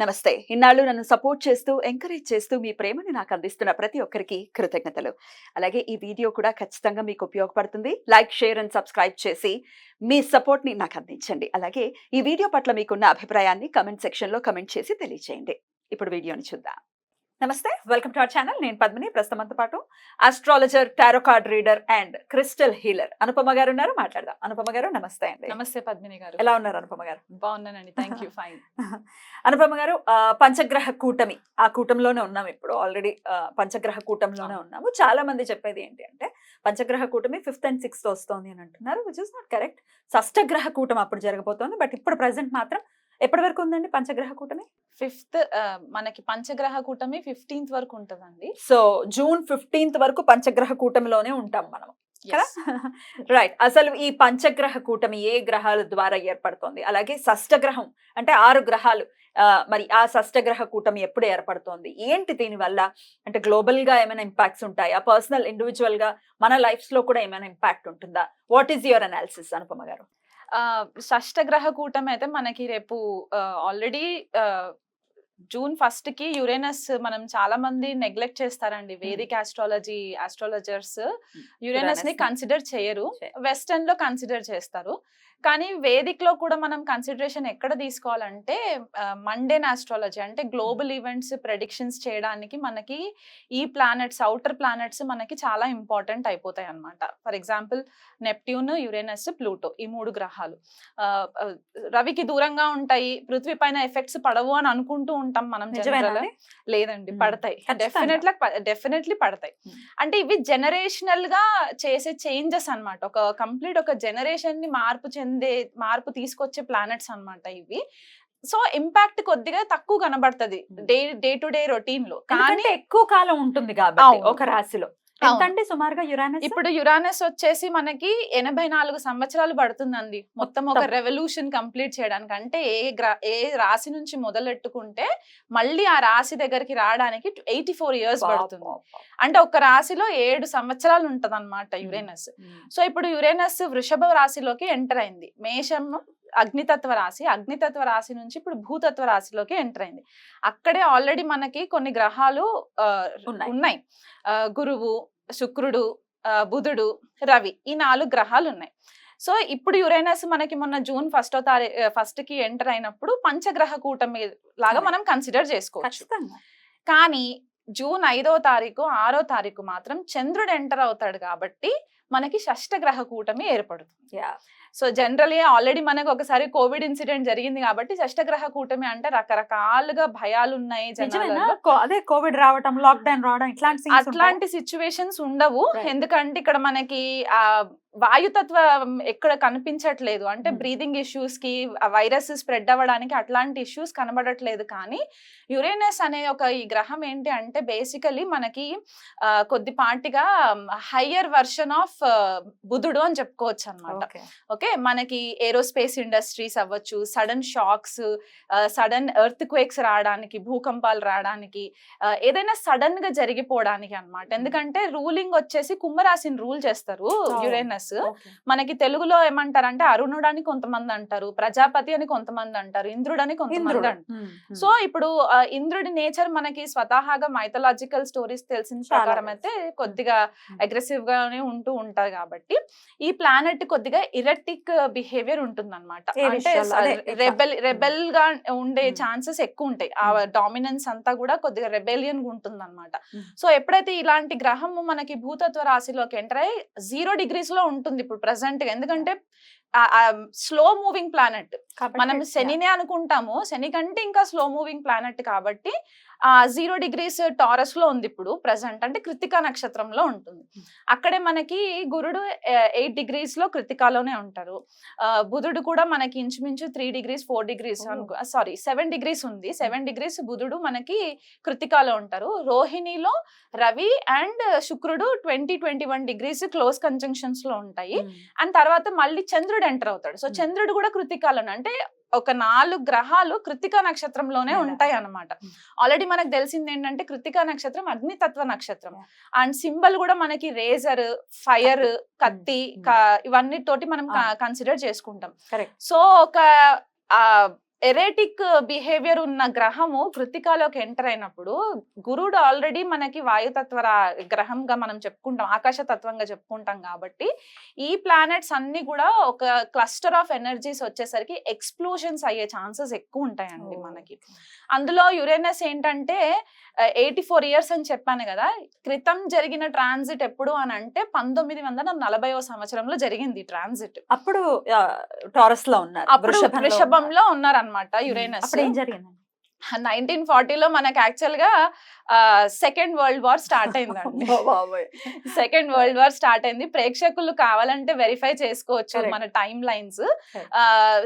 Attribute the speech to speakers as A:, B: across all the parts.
A: నమస్తే. ఇన్నాళ్ళు నన్ను సపోర్ట్ చేస్తూ, ఎంకరేజ్ చేస్తూ మీ ప్రేమని నాకు అందిస్తున్న ప్రతి ఒక్కరికి కృతజ్ఞతలు. అలాగే ఈ వీడియో కూడా ఖచ్చితంగా మీకు ఉపయోగపడుతుంది. లైక్, షేర్ అండ్ సబ్స్క్రైబ్ చేసి మీ సపోర్ట్‌ని నాకు అందించండి. అలాగే ఈ వీడియో పట్ల మీకున్న అభిప్రాయాన్ని కామెంట్ సెక్షన్‌లో కామెంట్ చేసి తెలియజేయండి. ఇప్పుడు వీడియోని చూద్దాం. నమస్తే, వెల్కమ్ టు అవర్ ఛానల్. నేను పద్మిని. ప్రస్తుతం మనతో పాటు astrologer, tarot card reader and crystal healer Anupama గారు ఉన్నారు. మాట్లాడదాం. అనుపమ గారు నమస్తే అండి.
B: నమస్తే పద్మిని గారు.
A: ఎలా ఉన్నారు అనుపమ గారు?
B: బాగున్నానండి, థ్యాంక్ యూ. ఫైన్.
A: అనుపమ గారు, పంచగ్రహ కూటమి, ఆ కూటంలోనే ఉన్నాం ఇప్పుడు. ఆల్రెడీ పంచగ్రహ కూటంలోనే ఉన్నాము. చాలా మంది చెప్పేది ఏంటి అంటే పంచగ్రహ కూటమి 5th and 6th వస్తోంది అని అంటున్నారు, విచ్ ఇస్ నాట్ కరెక్ట్. షష్టగ్రహ కూటమి అప్పుడు జరగబోతోంది. బట్ ఇప్పుడు ప్రెసెంట్ మాత్రం ఎప్పటి వరకు ఉందండి పంచగ్రహ కూటమి?
B: 5th మనకి పంచగ్రహ కూటమి 15th వరకు ఉంటదండి.
A: సో జూన్ 15th వరకు పంచగ్రహ కూటమిలోనే ఉంటాం మనం. రైట్. అసలు ఈ పంచగ్రహ కూటమి ఏ గ్రహాల ద్వారా ఏర్పడుతోంది? అలాగే షష్టగ్రహం అంటే 6 గ్రహాలు, మరి ఆ షష్టగ్రహ కూటమి ఎప్పుడు ఏర్పడుతోంది? ఏంటి దీనివల్ల? అంటే గ్లోబల్ గా ఏమైనా ఇంపాక్ట్స్ ఉంటాయా? పర్సనల్ ఇండివిజువల్ గా మన లైఫ్స్ లో కూడా ఏమైనా ఇంపాక్ట్ ఉంటుందా? What is your analysis Anupama గారు?
B: షష్టగ్రహ కూటమి అయితే మనకి రేపు ఆల్రెడీ జూన్ 1st కి యురేనస్, మనం చాలా మంది నెగ్లెక్ట్ చేస్తారండి. వేదిక్ ఆస్ట్రాలజర్స్ యురేనస్ ని కన్సిడర్ చేయరు, వెస్టర్న్ లో కన్సిడర్ చేస్తారు. కానీ వేదిక్ లో కూడా మనం కన్సిడరేషన్ ఎక్కడ తీసుకోవాలంటే మండేన్ ఆస్ట్రాలజీ, అంటే గ్లోబల్ ఈవెంట్స్ ప్రెడిక్షన్స్ చేయడానికి మనకి ఈ ప్లానెట్స్, అవుటర్ ప్లానెట్స్ మనకి చాలా ఇంపార్టెంట్ అయిపోతాయి అన్నమాట. For example Neptune, Uranus, Pluto, ఈ 3 గ్రహాలు రవికి దూరంగా ఉంటాయి, పృథ్వీ పైన ఎఫెక్ట్స్ పడవు అని అనుకుంటూ ఉంటాం మనం. లేదండి, పడతాయి. డెఫినెట్లీ పడతాయి. అంటే ఇవి జనరేషనల్ గా చేసే చేంజెస్ అన్నమాట. ఒక కంప్లీట్ ఒక జనరేషన్ ని మార్పు తీసుకొచ్చే ప్లానెట్స్ అన్నమాట ఇవి. సో ఇంపాక్ట్ కొద్దిగా తక్కువ కనబడుతుంది డే టు డే రొటీన్ లో, కానీ
A: ఎక్కువ కాలం ఉంటుంది కాబట్టి ఒక రాశిలో. ఎంతండి సుమారుగా యురానస్?
B: ఇప్పుడు యురానస్ వచ్చేసి మనకి 84 సంవత్సరాలు పడుతుందండి మొత్తం ఒక రెవల్యూషన్ కంప్లీట్ చేయడానికి. అంటే ఏ రాశి నుంచి మొదలెట్టుకుంటే మళ్ళీ ఆ రాశి దగ్గరికి రావడానికి 84 years పడుతుంది. అంటే ఒక రాశిలో 7 సంవత్సరాలు ఉంటది అనమాట యురేనస్. సో ఇప్పుడు యురేనస్ వృషభ రాశిలోకి ఎంటర్ అయింది. మేషం అగ్నితత్వ రాశి నుంచి ఇప్పుడు భూతత్వ రాశిలోకి ఎంటర్ అయింది. అక్కడే ఆల్రెడీ మనకి కొన్ని గ్రహాలు ఉన్నాయి. గురువు, శుక్రుడు, బుధుడు, రవి, ఈ 4 గ్రహాలు ఉన్నాయి. సో ఇప్పుడు యురేనస్ మనకి మొన్న జూన్ 1st కి ఎంటర్ అయినప్పుడు పంచగ్రహ కూటమి లాగా మనం కన్సిడర్ చేసుకోవచ్చు. కానీ జూన్ 5వ తారీఖు 6వ తారీఖు మాత్రం చంద్రుడు ఎంటర్ అవుతాడు కాబట్టి మనకి షష్టగ్రహ కూటమి ఏర్పడుతుంది. సో జనరలీ ఆల్రెడీ మనకు ఒకసారి కోవిడ్ ఇన్సిడెంట్ జరిగింది కాబట్టి షష్టగ్రహ కూటమి అంటే రకరకాలుగా భయాలు ఉన్నాయి జనాలలో.
A: అదే కోవిడ్ రావడం, లాక్డౌన్ రావడం,
B: అట్లాంటి సిచ్యువేషన్స్ ఉండవు. ఎందుకంటే ఇక్కడ మనకి ఆ వాయుతత్వం ఎక్కడ కనిపించట్లేదు. అంటే బ్రీదింగ్ ఇష్యూస్ కి, వైరస్ స్ప్రెడ్ అవ్వడానికి అట్లాంటి ఇష్యూస్ కనబడట్లేదు. కానీ యురేనస్ అనే ఈ గ్రహం ఏంటి అంటే బేసికలీ మనకి కొద్దిపాటిగా హయ్యర్ వర్షన్ ఆఫ్ బుధుడు అని చెప్పుకోవచ్చు అనమాట. ఓకే, మనకి ఏరోస్పేస్ ఇండస్ట్రీస్ అవ్వచ్చు, sudden shocks, sudden earthquakes రావడానికి, భూకంపాలు రావడానికి, ఏదైనా సడన్ గా జరిగిపోవడానికి అన్నమాట. ఎందుకంటే రూలింగ్ వచ్చేసి కుంభరాశిని రూల్ చేస్తారు యురేనస్. మనకి తెలుగులో ఏమంటారంటే అరుణుడు అని కొంతమంది అంటారు, ప్రజాపతి అని కొంతమంది అంటారు, ఇంద్రుడు అని కొంతమంది అంటారు. సో ఇప్పుడు ఇంద్రుడి నేచర్ మనకి స్వతహాగా మైథలాజికల్ స్టోరీస్ తెలిసిన ప్రకారం అయితే కొద్దిగా అగ్రెసివ్ గానే ఉంటూ ఉంటారు. కాబట్టి ఈ ప్లానెట్ కొద్దిగా ఇరెటిక్ బిహేవియర్ ఉంటుంది అనమాట. అంటే రెబెల్ గా ఉండే ఛాన్సెస్ ఎక్కువ ఉంటాయి. ఆ డామినెన్స్ అంతా కూడా కొద్దిగా రెబెలియన్ గా ఉంటుంది అనమాట. సో ఎప్పుడైతే ఇలాంటి గ్రహము మనకి భూతత్వ రాశిలోకి ఎంటర్ అయ్యి 0 degrees లో ఉంటుంది ఇప్పుడు ప్రెసెంట్ గా. ఎందుకంటే స్లో మూవింగ్ ప్లానెట్, మనం శనినే అనుకుంటాము, శని కంటే ఇంకా స్లో మూవింగ్ ప్లానెట్ కాబట్టి 0 degrees టారస్ లో ఉంది ఇప్పుడు ప్రెసెంట్. అంటే కృతికా నక్షత్రంలో ఉంటుంది. అక్కడే మనకి గురుడు 8 degrees లో కృతికాలోనే ఉంటారు. బుధుడు కూడా మనకి ఇంచుమించు 3 degrees 4 degrees 7 degrees ఉంది. 7 degrees బుధుడు మనకి కృతికాలో ఉంటారు. రోహిణిలో రవి అండ్ శుక్రుడు 20-21 degrees క్లోజ్ కంజంక్షన్స్ లో ఉంటాయి. అండ్ తర్వాత మళ్ళీ చంద్రుడు ఎంటర్ అవుతాడు. సో చంద్రుడు కూడా కృతికాలోనే, అంటే ఒక 4 గ్రహాలు కృతికా నక్షత్రంలోనే ఉంటాయి అన్నమాట. ఆల్రెడీ మనకు తెలిసింది ఏంటంటే కృతికా నక్షత్రం అగ్నితత్వ నక్షత్రం. అండ్ సింబల్ కూడా మనకి రేజర్, ఫైర్, కత్తి, ఇవన్నీ తోటి మనం కన్సిడర్ చేసుకుంటాం. సో ఒక ఎరేటిక్ బిహేవియర్ ఉన్న గ్రహము కృత్తికాలోకి ఎంటర్ అయినప్పుడు గురుడు ఆల్రెడీ మనకి వాయుతత్వ గ్రహంగా మనం చెప్పుకుంటాం, ఆకాశ తత్వంగా చెప్పుకుంటాం కాబట్టి ఈ ప్లానెట్స్ అన్ని కూడా ఒక క్లస్టర్ ఆఫ్ ఎనర్జీస్ వచ్చేసరికి ఎక్స్ప్లోజన్స్ అయ్యే ఛాన్సెస్ ఎక్కువ ఉంటాయండి మనకి. అందులో యురేనస్ ఏంటంటే 84 years అని చెప్పాను కదా, క్రితం జరిగిన ట్రాన్సిట్ ఎప్పుడు అని అంటే 1940వ సంవత్సరంలో జరిగింది ట్రాన్సిట్.
A: అప్పుడు టారస్ లో ఉన్నారు,
B: అప్పుడు వృషభంలో ఉన్నారనమాట యురేనస్.
A: అప్పుడు ఏం జరిగింది?
B: 1940లో మనకి యాక్చువల్ గా సెకండ్ వరల్డ్ వార్ స్టార్ట్ అయిందండి. సెకండ్ వరల్డ్ వార్ స్టార్ట్ అయింది. ప్రేక్షకులు కావాలంటే వెరిఫై చేసుకోవచ్చు మన టైమ్ లైన్స్.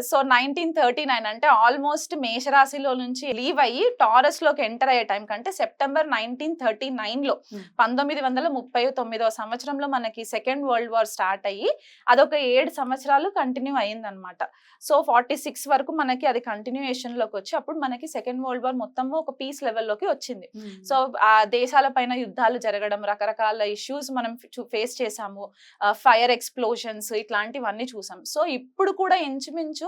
B: సో 1939 అంటే ఆల్మోస్ట్ మేషరాశిలో నుంచి లీవ్ అయ్యి టారస్ లోకి ఎంటర్ అయ్యే టైం కంటే సెప్టెంబర్ 1939లో 1939వ సంవత్సరంలో మనకి సెకండ్ వరల్డ్ వార్ స్టార్ట్ అయ్యి అదొక 7 సంవత్సరాలు కంటిన్యూ అయ్యింది అనమాట. సో 46 వరకు మనకి అది కంటిన్యూయేషన్ లోకి వచ్చి అప్పుడు మనకి సెకండ్ వరల్డ్ వార్ మొత్తము ఒక పీస్ లెవెల్లోకి వచ్చింది. సో ఆ దేశాల పైన యుద్ధాలు జరగడం, రకరకాల ఇష్యూస్ మనం ఫేస్ చేసాము, ఫైర్ ఎక్స్ప్లోషన్స్ ఇట్లాంటివన్నీ చూసాం. సో ఇప్పుడు కూడా ఇంచుమించు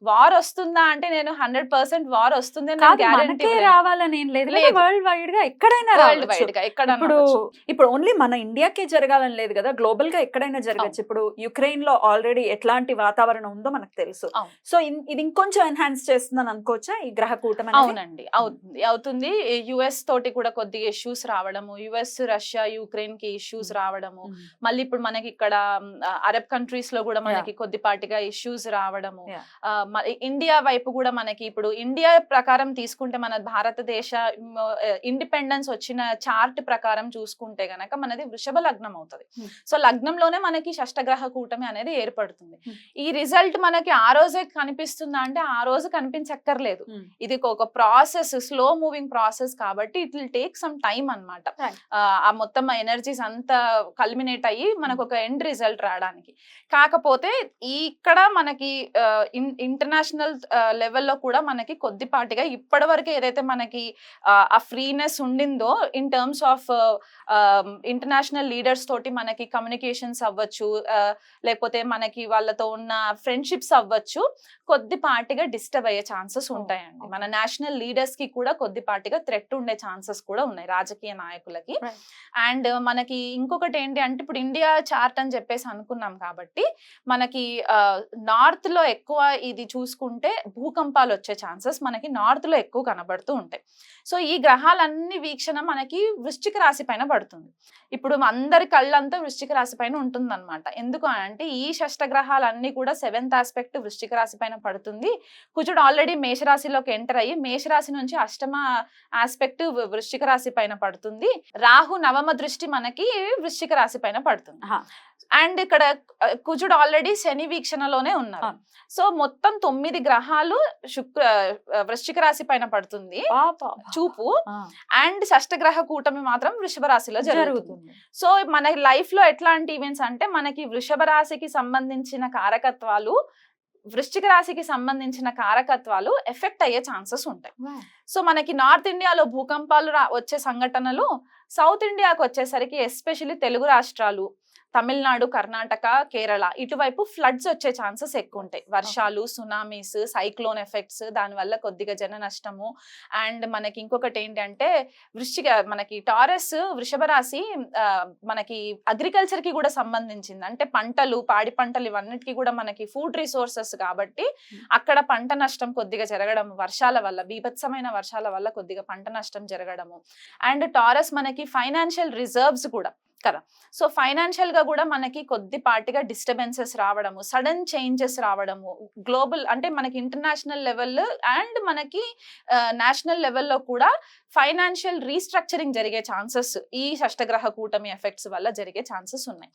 B: వార్ వస్తుందా అంటే నేను 100% వార్ వస్తుంది
A: రావాలని ఏం లేదు, వరల్డ్ వైడ్ గా ఎక్కడైనా
B: వరల్డ్ వైడ్ గా ఎక్కడ.
A: ఇప్పుడు ఓన్లీ మన ఇండియాకే జరగాలని లేదు కదా, గ్లోబల్ గా ఎక్కడైనా జరగచ్చు. ఇప్పుడు యుక్రెయిన్ లో ఆల్రెడీ ఎట్లాంటి వాతావరణం ఉందో మనకు తెలుసు. సో ఇది ఇంకొంచెం ఎన్హాన్స్ చేస్తుందని అనుకోవచ్చా ఈ గ్రహ కూటమి?
B: అవునండి, అవుతుంది. యుఎస్ తోటి కూడా కొద్దిగా ఇష్యూస్ రావడము, యుఎస్ రష్యా యుక్రెయిన్ కి ఇష్యూస్ రావడము, మళ్ళీ ఇప్పుడు మనకి ఇక్కడ అరబ్ కంట్రీస్ లో కూడా మనకి కొద్దిపాటిగా ఇష్యూస్ రావడము, ఇండియా వైపు కూడా మనకి ఇప్పుడు ఇండియా ప్రకారం తీసుకుంటే మన భారతదేశ ఇండిపెండెన్స్ వచ్చిన చార్ట్ ప్రకారం చూసుకుంటే గనక మనది వృషభ లగ్నం అవుతుంది. సో లగ్నంలోనే మనకి షష్టగ్రహ కూటమి అనేది ఏర్పడుతుంది. ఈ రిజల్ట్ మనకి ఆ రోజే కనిపిస్తుందా అంటే ఆ రోజు కనిపించక్కర్లేదు. ఇది ఒక ప్రాసెస్, స్లో మూవింగ్ ప్రాసెస్ కాబట్టి it will take some time అన్నమాట. ఆ మొత్తం ఎనర్జీస్ అంతా కల్మినేట్ అయ్యి మనకు ఒక ఎండ్ రిజల్ట్ రావడానికి. కాకపోతే ఇక్కడ మనకి ఇంటర్నేషనల్ లెవెల్లో కూడా మనకి కొద్దిపాటిగా ఇప్పటి వరకు ఏదైతే మనకి ఆ ఫ్రీనెస్ ఉండిందో in terms of international leaders తోటి మనకి కమ్యూనికేషన్స్ అవ్వచ్చు, లేకపోతే మనకి వాళ్ళతో ఉన్న ఫ్రెండ్షిప్స్ అవ్వచ్చు, కొద్దిపాటిగా డిస్టర్బ్ అయ్యే ఛాన్సెస్ ఉంటాయండి. మన నేషనల్ లీడర్స్ కి కూడా కొద్దిపాటిగా థ్రెట్ ఉండే ఛాన్సెస్ కూడా ఉన్నాయి రాజకీయ నాయకులకి. అండ్ మనకి ఇంకొకటి ఏంటి అంటే ఇప్పుడు ఇండియా చార్ట్ అని చెప్పేసి అనుకున్నాం కాబట్టి మనకి నార్త్ లో ఎక్కువ ఇది చూసుకుంటే భూకంపాలు వచ్చే ఛాన్సెస్ మనకి నార్త్ లో ఎక్కువ కనబడుతూ ఉంటాయి. సో ఈ గ్రహాలన్నీ వీక్షణ మనకి వృశ్చిక రాశి పైన పడుతుంది. ఇప్పుడు అందరి కళ్ళంతా వృశ్చిక రాశి పైన ఉంటుంది అనమాట. ఎందుకు అంటే ఈ షష్టగ్రహాలన్నీ కూడా 7th ఆస్పెక్ట్ వృశ్చిక రాశి పైన పడుతుంది. కుజుడు ఆల్రెడీ మేషరాశిలోకి ఎంటర్ అయ్యి మేషరాశి నుంచి 8వ ఆస్పెక్ట్ వృశ్చిక రాశి పైన పడుతుంది. రాహు 9వ దృష్టి మనకి వృశ్చిక రాశి పైన పడుతుంది. అండ్ ఇక్కడ కుజుడు ఆల్రెడీ శని వీక్షణలోనే ఉన్నారు. సో మొత్తం 9 గ్రహాలు వృశ్చిక రాశి పైన పడుతుంది చూపు. అండ్ షష్టగ్రహ కూటమి మాత్రం వృషభ రాశిలో జరుగుతుంది. సో మన లైఫ్ లో ఎట్లాంటి ఈవెంట్స్ అంటే మనకి వృషభ రాశికి సంబంధించిన కారకత్వాలు, వృశ్చిక రాశికి సంబంధించిన కారకత్వాలు ఎఫెక్ట్ అయ్యే ఛాన్సెస్ ఉంటాయి. సో మనకి నార్త్ ఇండియాలో భూకంపాలు వచ్చే సంఘటనలు, సౌత్ ఇండియాకి వచ్చేసరికి ఎస్పెషల్లీ తెలుగు రాష్ట్రాలు, తమిళనాడు, కర్ణాటక, కేరళ ఇటువైపు ఫ్లడ్స్ వచ్చే ఛాన్సెస్ ఎక్కువ ఉంటాయి. వర్షాలు, సునామీస్, సైక్లోన్ ఎఫెక్ట్స్, దానివల్ల కొద్దిగా జన నష్టము. అండ్ మనకి ఇంకొకటి ఏంటంటే మనకి టారస్ వృషభ రాశి మనకి అగ్రికల్చర్ కి కూడా సంబంధించింది. అంటే పంటలు, పాడి పంటలు ఇవన్నిటికీ కూడా మనకి ఫుడ్ రిసోర్సెస్ కాబట్టి అక్కడ పంట నష్టం కొద్దిగా జరగడం, వర్షాల వల్ల, బీభత్సమైన వర్షాల వల్ల కొద్దిగా పంట నష్టం జరగడము. అండ్ టారస్ మనకి ఫైనాన్షియల్ రిజర్వ్స్ కూడా కదా. సో ఫైనాన్షియల్ గా కూడా మనకి కొద్దిపాటిగా డిస్టర్బెన్సెస్ రావడము, సడన్ చేంజెస్ రావడము, గ్లోబల్ అంటే మనకి ఇంటర్నేషనల్ లెవెల్ అండ్ మనకి నేషనల్ లెవెల్లో కూడా ఫైనాన్షియల్ రీస్ట్రక్చరింగ్ జరిగే ఛాన్సెస్ ఈ షష్టగ్రహ కూటమి ఎఫెక్ట్స్ వల్ల జరిగే ఛాన్సెస్ ఉన్నాయి.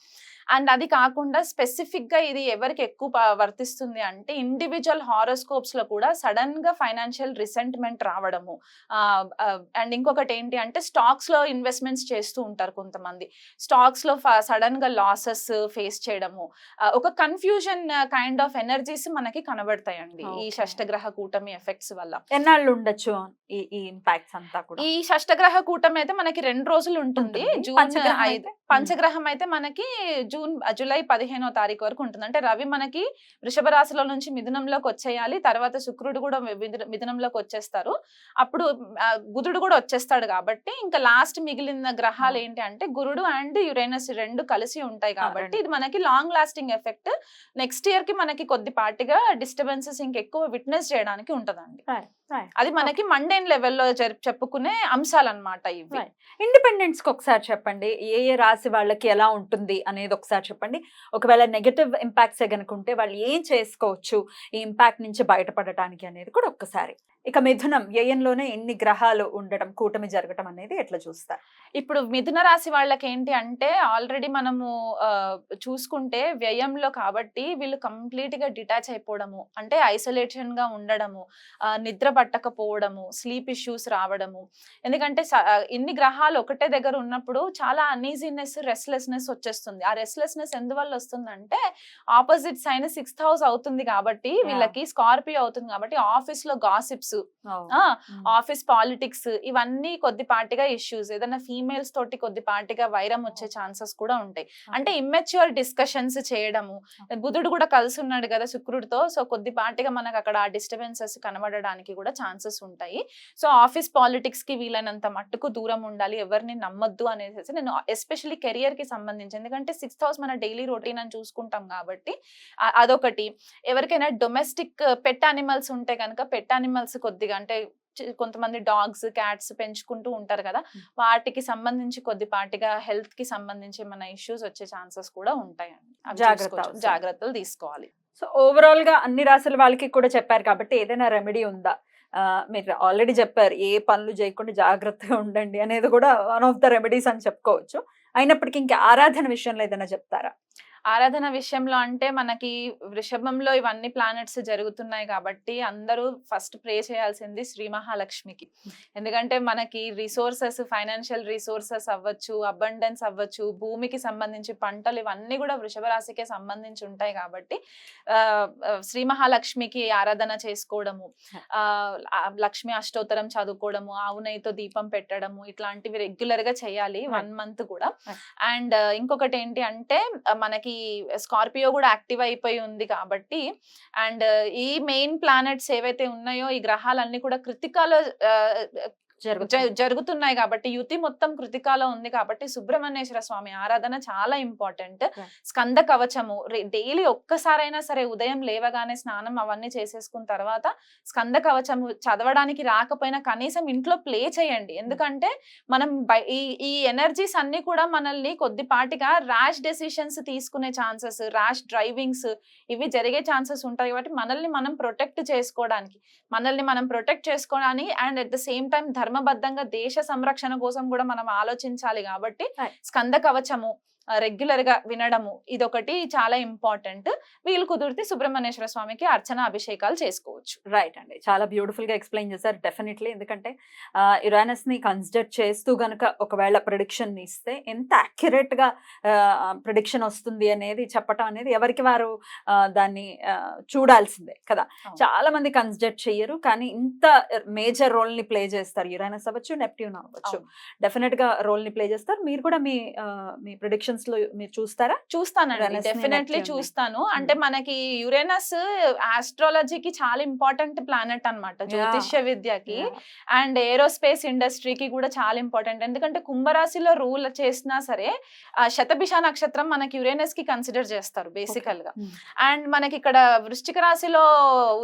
B: అండ్ అది కాకుండా స్పెసిఫిక్ గా ఇది ఎవరికి ఎక్కువ వర్తిస్తుంది అంటే ఇండివిజువల్ హారోస్కోప్స్ లో కూడా సడన్ గా ఫైనాన్షియల్ రిసెంట్మెంట్ రావడము. అండ్ ఇంకొకటి ఏంటి అంటే స్టాక్స్ లో ఇన్వెస్ట్మెంట్స్ చేస్తూ ఉంటారు కొంతమంది. స్టాక్స్ లో సడన్ గా లాసెస్ ఫేస్ చేయడము, ఒక కన్ఫ్యూజన్ కైండ్ ఆఫ్ ఎనర్జీస్ మనకి కనబడతాయండి ఈ
A: Okay.
B: షష్టగ్రహ కూటమి ఎఫెక్ట్స్ వల్ల.
A: ఎన్నాళ్ళు ఉండొచ్చు ఈ ఇంపాక్ట్స్ అంతా కూడా?
B: ఈ షష్టగ్రహ కూటమి అయితే మనకి 2 రోజులు ఉంటుంది.
A: ఉంటుంది.
B: జూన్
A: పంచగ్రహం
B: 5.
A: అయితే?
B: పంచగ్రహం అయితే మనకి జూలై 15వ తారీఖు వరకు ఉంటుంది. అంటే రవి మనకి వృషభ రాశిలో నుంచి మిథునంలోకి వచ్చేయాలి. తర్వాత శుక్రుడు కూడా మిథునంలోకి వచ్చేస్తారు. అప్పుడు బుధుడు కూడా వచ్చేస్తాడు కాబట్టి ఇంకా లాస్ట్ మిగిలిన గ్రహాలు ఏంటి అంటే గురుడు అండ్ యురేనస్ 2 కలిసి ఉంటాయి కాబట్టి ఇది మనకి long lasting effect. Next year కి మనకి కొద్దిపాటిగా డిస్టర్బెన్సెస్ ఇంకెక్కువ విట్నెస్ చేయడానికి ఉంటదండి. అది మనకి మండేన్ లెవెల్లో చెప్పుకునే అంశాలు అన్నమాట ఇవి.
A: ఇండిపెండెన్స్ కి ఒకసారి చెప్పండి, ఏ రాశి వాళ్ళకి ఎలా ఉంటుంది అనేది ఒకసారి చెప్పండి. ఒకవేళ నెగటివ్ ఇంపాక్ట్స్ గనుక ఉంటే వాళ్ళు ఏం చేసుకోవచ్చు ఈ ఇంపాక్ట్ నుంచి బయటపడటానికి అనేది కూడా ఒక్కసారి. ఇక మిథునం వ్యయంలోనే ఎన్ని గ్రహాలు ఉండటం, కూటమి జరగటం అనేది ఎట్లా చూస్తారు?
B: ఇప్పుడు మిథున రాశి వాళ్ళకి ఏంటి అంటే ఆల్రెడీ మనము చూసుకుంటే వ్యయంలో కాబట్టి వీళ్ళు కంప్లీట్ గా డిటాచ్ అయిపోవడము, అంటే ఐసోలేషన్ గా ఉండడము, నిద్ర పట్టకపోవడము, స్లీప్ ఇష్యూస్ రావడము. ఎందుకంటే ఇన్ని గ్రహాలు ఒకటే దగ్గర ఉన్నప్పుడు చాలా అన్ఈజీనెస్, రెస్ట్లెస్నెస్ వచ్చేస్తుంది. ఆ రెస్ట్లెస్నెస్ ఎందువల్ల వస్తుందంటే ఆపోజిట్ సైన్ 6th హౌస్ అవుతుంది కాబట్టి వీళ్ళకి స్కార్పియో అవుతుంది కాబట్టి ఆఫీస్ లో గాసిప్స్, ఆఫీస్ పాలిటిక్స్ ఇవన్నీ కొద్దిపాటిగా ఇష్యూస్, ఏదైనా ఫీమేల్స్ తోటి కొద్దిపాటిగా వైరం వచ్చే ఛాన్సెస్ కూడా ఉంటాయి. అంటే ఇమ్మెచ్యూర్ డిస్కషన్స్ చేయడము, బుధుడు కూడా కలిసి ఉన్నాడు కదా శుక్రుడితో, సో కొద్దిపాటిగా మనకు అక్కడ ఆ డిస్టర్బెన్సెస్ కనబడడానికి కూడా ఛాన్సెస్ ఉంటాయి. సో ఆఫీస్ పాలిటిక్స్ కి వీలైనంత మట్టుకు దూరం ఉండాలి, ఎవరిని నమ్మొద్దు అనేసి నేను ఎస్పెషల్లీ కెరియర్ కి సంబంధించి, ఎందుకంటే 6th హౌస్ మన డైలీ రొటీన్ అని చూసుకుంటాం కాబట్టి అదొకటి. ఎవరికైనా డొమెస్టిక్ పెట్ యానిమల్స్ ఉంటే కనుక పెట్ యానిమల్స్ కొద్దిగా, అంటే కొంతమంది డాగ్స్, క్యాట్స్ పెంచుకుంటూ ఉంటారు కదా, వాటికి సంబంధించి కొద్దిపాటిగా హెల్త్ కి సంబంధించి మన ఇష్యూస్ వచ్చే ఛాన్సెస్ కూడా ఉంటాయండి. జాగ్రత్తలు తీసుకోవాలి.
A: సో ఓవరాల్ గా అన్ని రాశుల వాళ్ళకి కూడా చెప్పారు కాబట్టి ఏదైనా రెమెడీ ఉందా? మీరు ఆల్రెడీ చెప్పారు ఏ పనులు చేయకుండా జాగ్రత్తగా ఉండండి అనేది కూడా వన్ ఆఫ్ ద రెమెడీస్ అని చెప్పుకోవచ్చు. అయినప్పటికీ ఇంకా ఆరాధన విషయంలో ఏదైనా చెప్తారా?
B: ఆరాధన విషయంలో అంటే మనకి వృషభంలో ఇవన్నీ ప్లానెట్స్ జరుగుతున్నాయి కాబట్టి అందరూ ఫస్ట్ ప్రే చేయాల్సింది శ్రీ మహాలక్ష్మికి. ఎందుకంటే మనకి రిసోర్సెస్, ఫైనాన్షియల్ రిసోర్సెస్ అవ్వచ్చు, అబండెన్స్ అవ్వచ్చు, భూమికి సంబంధించి పంటలు ఇవన్నీ కూడా వృషభ రాశికే సంబంధించి ఉంటాయి కాబట్టి శ్రీ మహాలక్ష్మికి ఆరాధన చేసుకోవడము, లక్ష్మి అష్టోత్తరం చదువుకోవడము, ఆవు నెయ్యితో దీపం పెట్టడము, ఇట్లాంటివి రెగ్యులర్ గా చేయాలి 1 month కూడా. అండ్ ఇంకొకటి ఏంటి అంటే మనకి స్కార్పియో కూడా యాక్టివ్ అయిపోయి ఉంది కాబట్టి, అండ్ ఈ మెయిన్ ప్లానెట్స్ ఏవైతే ఉన్నాయో ఈ గ్రహాలన్నీ కూడా కృతికాలో జరుగుతున్నాయి కాబట్టి, యుతి మొత్తం కృతికాలో ఉంది కాబట్టి సుబ్రహ్మణ్యేశ్వర స్వామి ఆరాధన చాలా ఇంపార్టెంట్. స్కంద కవచము డైలీ ఒక్కసారైనా సరే ఉదయం లేవగానే స్నానం అవన్నీ చేసేసుకున్న తర్వాత స్కంద కవచము చదవడానికి రాకపోయినా కనీసం ఇంట్లో ప్లే చేయండి. ఎందుకంటే మనం ఈ ఎనర్జీస్ అన్ని కూడా మనల్ని కొద్దిపాటిగా ర్యాష్ డెసిషన్స్ తీసుకునే ఛాన్సెస్, ర్యాష్ డ్రైవింగ్స్ ఇవి జరిగే ఛాన్సెస్ ఉంటాయి కాబట్టి మనల్ని మనం ప్రొటెక్ట్ చేసుకోవడానికి and at the same time ధర్మబద్ధంగా దేశ సంరక్షణ కోసం కూడా మనం ఆలోచించాలి కాబట్టి స్కంద కవచము రెగ్యులర్ గా వినడము ఇదొకటి చాలా ఇంపార్టెంట్. వీలు కుదిరితే సుబ్రహ్మణ్యేశ్వర స్వామికి అర్చన, అభిషేకాలు చేసుకోవచ్చు.
A: రైట్ అండి, చాలా బ్యూటిఫుల్ గా ఎక్స్ప్లెయిన్ చేశారు. డెఫినెట్లీ, ఎందుకంటే యురేనస్ ని కన్సిడర్ చేస్తూ గనుక ఒకవేళ ప్రిడిక్షన్ ఇస్తే ఎంత అక్యురేట్ గా ప్రిడిక్షన్ వస్తుంది అనేది చెప్పటం అనేది ఎవరికి వారు దాన్ని చూడాల్సిందే కదా. చాలా మంది కన్సిడర్ చెయ్యరు, కానీ ఇంత మేజర్ రోల్ ని ప్లే చేస్తారు. యురేనస్ అవ్వచ్చు, నెప్ట్యూన్ అవ్వచ్చు, డెఫినెట్ గా రోల్ ని ప్లే చేస్తారు. మీరు కూడా మీ ప్రిడిక్షన్స్ లో మీరు చూస్తారా?
B: చూస్తానండి, డెఫినెట్లీ చూస్తాను. అంటే మనకి యురేనస్ ఆస్ట్రాలజీకి చాలా ఇంపార్టెంట్ ప్లానెట్ అన్నమాట, జ్యోతిష్య విద్యకి అండ్ ఏరోస్పేస్ ఇండస్ట్రీకి కూడా చాలా ఇంపార్టెంట్. ఎందుకంటే కుంభరాశిలో రూల్ చేసినా సరే శతభిష నక్షత్రం మనకి యురేనస్ కి కన్సిడర్ చేస్తారు బేసికల్ గా. అండ్ మనకి ఇక్కడ వృశ్చిక రాశిలో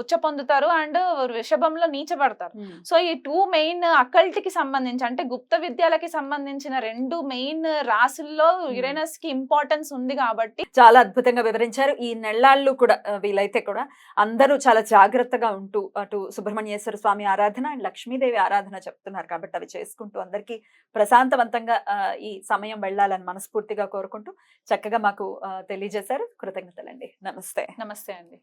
B: ఉచ్చ పొందుతారు అండ్ వృషభంలో నీచబడతారు. సో ఈ 2 మెయిన్ అకల్ట్ కి సంబంధించి, అంటే గుప్త విద్యలకి సంబంధించిన 2 మెయిన్ రాశుల్లో యురేనస్ కి ఇంపార్టెన్స్ ఉంది కాబట్టి
A: చాలా అద్భుతంగా వివరించారు. ఈ నెల్లాళ్ళు కూడా వీలైతే కూడా అందరూ చాలా జాగ్రత్తగా ఉంటూ అటు సుబ్రహ్మణ్యేశ్వర స్వామి ఆరాధన అండ్ లక్ష్మీదేవి ఆరాధన చెప్తున్నారు కాబట్టి అవి చేసుకుంటూ అందరికీ ప్రశాంతవంతంగా ఈ సమయం వెళ్ళాలని మనస్ఫూర్తిగా కోరుకుంటూ చక్కగా మాకు తెలియజేశారు. కృతజ్ఞతలండి. నమస్తే.
B: నమస్తే అండి.